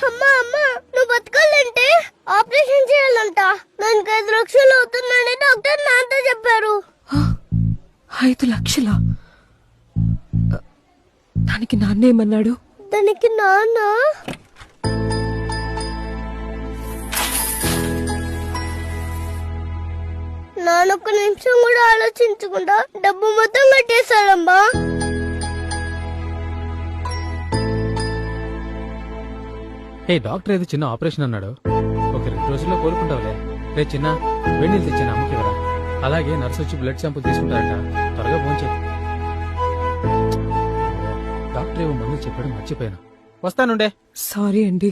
అమ్మా అమ్మా నువ్వు బతకాలంటే ఆపరేషన్ చేయాలంట. దానికి 5 లక్షలు అవుతుందని డాక్టర్ నాతో చెప్పారు. 5 లక్షలా? దానికి నాన్నేమన్నాడు? దానికి నాన్న ఒక్క నిమిషం కూడా ఆలోచించకుండా డబ్బు మొత్తం కట్టేశాడమ్మా. డాక్టర్ ఏదో చిన్న ఆపరేషన్ అన్నాడు. ఒక 2 రోజుల్లో కోలుకుంటావులే. రే చిన్న వెన్నీళ్ళు తెచ్చాను అమ్మకి ఎవరా. అలాగే నర్సు వచ్చి బ్లడ్ శాంపుల్ తీసుకుంటారట. త్వరగా ఫోన్ చేయి. డాక్టర్ ఏమో మందులు చెప్పాడు, మర్చిపోయాను. వస్తానుండే. సారీ అండి.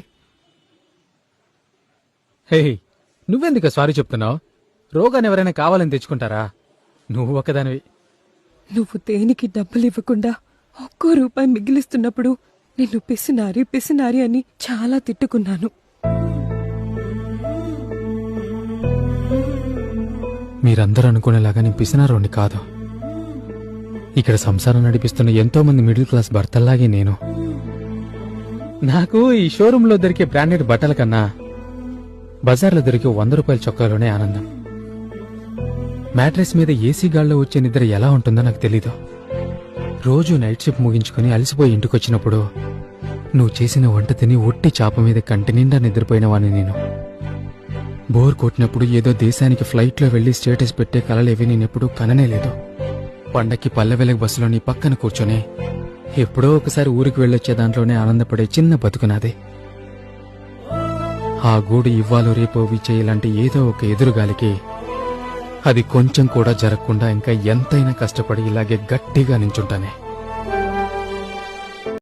హే నువ్వెందుకు సారీ చెప్తున్నావు? రోగాన్ని ఎవరైనా కావాలని తెచ్చుకుంటారా? నువ్వు ఒకదానివి. నువ్వు దేనికి డబ్బులు ఇవ్వకుండా ₹1 మిగిలిస్తున్నప్పుడు నిన్ను పిసినారి అని చాలా తిట్టుకున్నాను. మీరందరూ అనుకునేలాగా నేను పిసినారోని కాదు. ఇక్కడ సంసారం నడిపిస్తున్న ఎంతో మంది మిడిల్ క్లాస్ భర్తల్లాగే నేను. నాకు ఈ షోరూంలో దొరికే బ్రాండెడ్ బట్టల కన్నా బజార్లో దొరికే ₹100 చొక్కాలోనే ఆనందం. మ్యాట్రెస్ మీద ఏసీ గాల్లో వచ్చే నిద్ర ఎలా ఉంటుందో నాకు తెలీదు. రోజు నైట్ షిఫ్ట్ ముగించుకుని అలసిపోయి ఇంటికొచ్చినప్పుడు నువ్వు చేసిన వంట తిని ఒట్టి చాప మీద కంటి నిండా నిద్రపోయిన వాడిని నేను. బోర్ కొట్టినప్పుడు ఏదో దేశానికి ఫ్లైట్లో వెళ్లి స్టేటస్ పెట్టే కలలేవి నేనెప్పుడూ కననే లేదు. పండక్కి పల్లె బస్సులో నీ పక్కన కూర్చొని ఎప్పుడో ఒకసారి ఊరికి వెళ్ళొచ్చే దాంట్లోనే ఆనందపడే చిన్న బతుకునాది. ఆ గూడు ఇవ్వాలో రేపో విచేయాలంటే ఏదో ఒక ఎదురుగాలికి అది కొంచెం కూడా జరగకుండా ఇంకా ఎంతైనా కష్టపడి ఇలాగే గట్టిగా నించుంటానే.